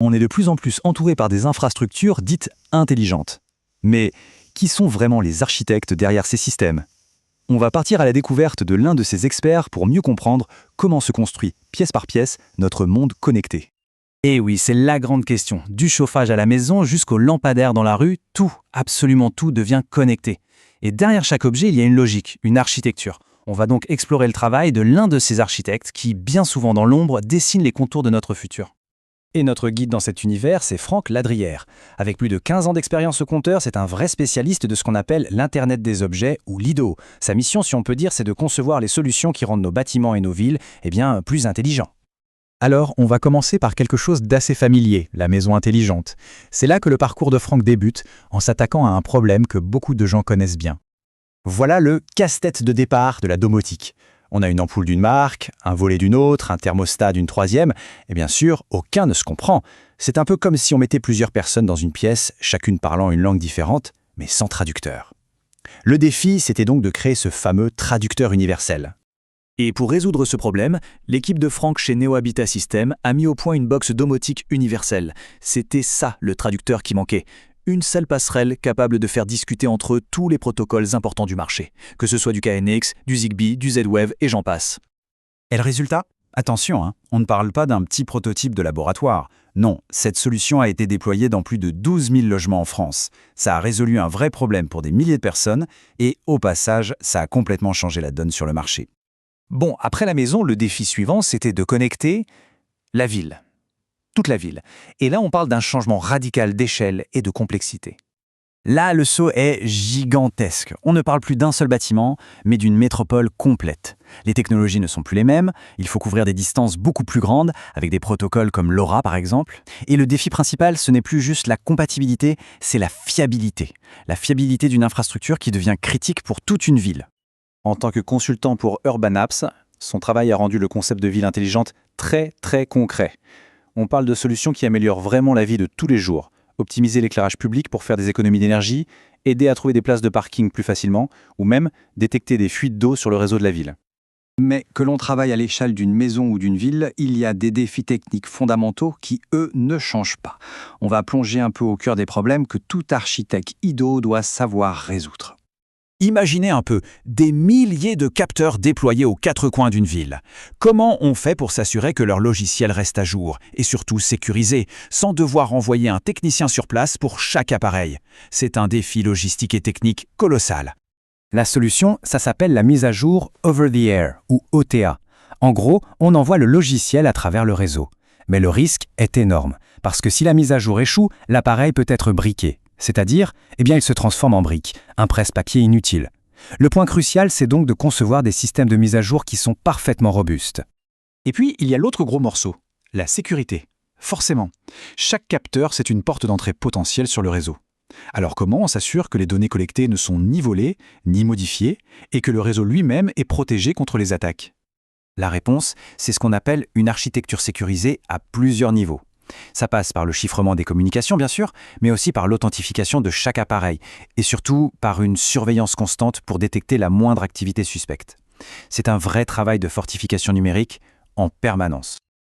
On est de plus en plus entouré par des infrastructures dites intelligentes. Mais qui sont vraiment les architectes derrière ces systèmes? On va partir à la découverte de l'un de ces experts pour mieux comprendre comment se construit, pièce par pièce, notre monde connecté. Et oui, c'est la grande question. Du chauffage à la maison jusqu'aux lampadaires dans la rue, tout, absolument tout devient connecté. Et derrière chaque objet, il y a une logique, une architecture. On va donc explorer le travail de l'un de ces architectes qui, bien souvent dans l'ombre, dessine les contours de notre futur. Et notre guide dans cet univers, c'est Franck Ladrière. Avec plus de 15 ans d'expérience au compteur, c'est un vrai spécialiste de ce qu'on appelle l'Internet des objets, ou l'IDO. Sa mission, si on peut dire, c'est de concevoir les solutions qui rendent nos bâtiments et nos villes plus intelligents. Alors, on va commencer par quelque chose d'assez familier, la maison intelligente. C'est là que le parcours de Franck débute, en s'attaquant à un problème que beaucoup de gens connaissent bien. Voilà le casse-tête de départ de la domotique. On a une ampoule d'une marque, un volet d'une autre, un thermostat d'une troisième, et bien sûr, aucun ne se comprend. C'est un peu comme si on mettait plusieurs personnes dans une pièce, chacune parlant une langue différente, mais sans traducteur. Le défi, c'était donc de créer ce fameux traducteur universel. Et pour résoudre ce problème, l'équipe de Franck chez Neo Habitat Systems a mis au point une box domotique universelle. C'était ça le traducteur qui manquait. Une seule passerelle capable de faire discuter entre eux tous les protocoles importants du marché, que ce soit du KNX, du Zigbee, du Z-Wave et j'en passe. Et le résultat? Attention, on ne parle pas d'un petit prototype de laboratoire. Non, cette solution a été déployée dans plus de 12 000 logements en France. Ça a résolu un vrai problème pour des milliers de personnes et, au passage, ça a complètement changé la donne sur le marché. Bon, après la maison, le défi suivant, c'était de connecter la ville. Toute la ville. Et là, on parle d'un changement radical d'échelle et de complexité. Là, le saut est gigantesque. On ne parle plus d'un seul bâtiment, mais d'une métropole complète. Les technologies ne sont plus les mêmes, il faut couvrir des distances beaucoup plus grandes, avec des protocoles comme LoRa par exemple. Et le défi principal, ce n'est plus juste la compatibilité, c'est la fiabilité. La fiabilité d'une infrastructure qui devient critique pour toute une ville. En tant que consultant pour Urban Apps, son travail a rendu le concept de ville intelligente très concret. On parle de solutions qui améliorent vraiment la vie de tous les jours. Optimiser l'éclairage public pour faire des économies d'énergie, aider à trouver des places de parking plus facilement, ou même détecter des fuites d'eau sur le réseau de la ville. Mais que l'on travaille à l'échelle d'une maison ou d'une ville, il y a des défis techniques fondamentaux qui, eux, ne changent pas. On va plonger un peu au cœur des problèmes que tout architecte IDO doit savoir résoudre. Imaginez un peu, des milliers de capteurs déployés aux quatre coins d'une ville. Comment on fait pour s'assurer que leur logiciel reste à jour et surtout sécurisé, sans devoir envoyer un technicien sur place pour chaque appareil? C'est un défi logistique et technique colossal. La solution, ça s'appelle la mise à jour Over the Air, ou OTA. En gros, on envoie le logiciel à travers le réseau. Mais le risque est énorme, parce que si la mise à jour échoue, l'appareil peut être briqué. C'est-à-dire, il se transforme en brique, un presse-papier inutile. Le point crucial, c'est donc de concevoir des systèmes de mise à jour qui sont parfaitement robustes. Et puis, il y a l'autre gros morceau, la sécurité. Forcément, chaque capteur, c'est une porte d'entrée potentielle sur le réseau. Alors comment on s'assure que les données collectées ne sont ni volées, ni modifiées, et que le réseau lui-même est protégé contre les attaques? La réponse, c'est ce qu'on appelle une architecture sécurisée à plusieurs niveaux. Ça passe par le chiffrement des communications, bien sûr, mais aussi par l'authentification de chaque appareil, et surtout par une surveillance constante pour détecter la moindre activité suspecte. C'est un vrai travail de fortification numérique en permanence.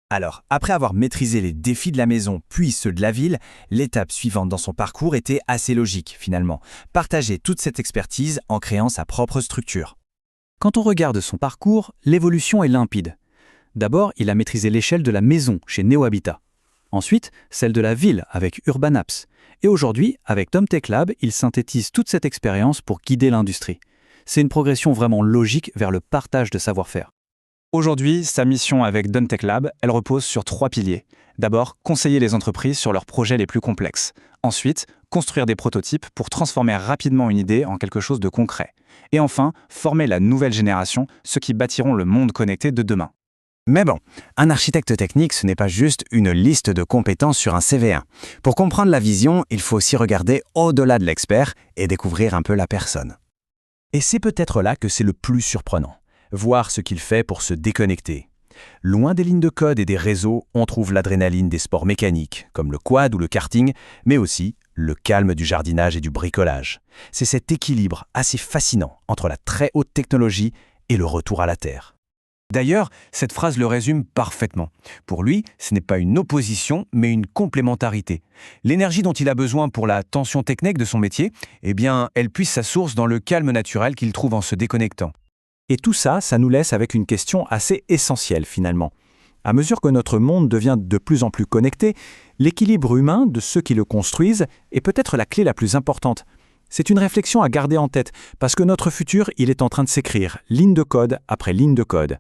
Alors, après avoir maîtrisé les défis de la maison puis ceux de la ville, l'étape suivante dans son parcours était assez logique, finalement. Partager toute cette expertise en créant sa propre structure. Quand on regarde son parcours, l'évolution est limpide. D'abord, il a maîtrisé l'échelle de la maison chez Neo Habitat. Ensuite, celle de la ville avec Urban Apps. Et aujourd'hui, avec DomTech Lab, il synthétise toute cette expérience pour guider l'industrie. C'est une progression vraiment logique vers le partage de savoir-faire. Aujourd'hui, sa mission avec DomTech Lab, elle repose sur 3 piliers. D'abord, conseiller les entreprises sur leurs projets les plus complexes. Ensuite, construire des prototypes pour transformer rapidement une idée en quelque chose de concret. Et enfin, former la nouvelle génération, ceux qui bâtiront le monde connecté de demain. Mais bon, un architecte technique, ce n'est pas juste une liste de compétences sur un CV1. Pour comprendre la vision, il faut aussi regarder au-delà de l'expert et découvrir un peu la personne. Et c'est peut-être là que c'est le plus surprenant. Voir ce qu'il fait pour se déconnecter. Loin des lignes de code et des réseaux, on trouve l'adrénaline des sports mécaniques, comme le quad ou le karting, mais aussi le calme du jardinage et du bricolage. C'est cet équilibre assez fascinant entre la très haute technologie et le retour à la terre. D'ailleurs, cette phrase le résume parfaitement. Pour lui, ce n'est pas une opposition, mais une complémentarité. L'énergie dont il a besoin pour la tension technique de son métier, eh bien, elle puise sa source dans le calme naturel qu'il trouve en se déconnectant. Et tout ça, ça nous laisse avec une question assez essentielle finalement. À mesure que notre monde devient de plus en plus connecté, l'équilibre humain de ceux qui le construisent est peut-être la clé la plus importante. C'est une réflexion à garder en tête, parce que notre futur, il est en train de s'écrire, ligne de code après ligne de code.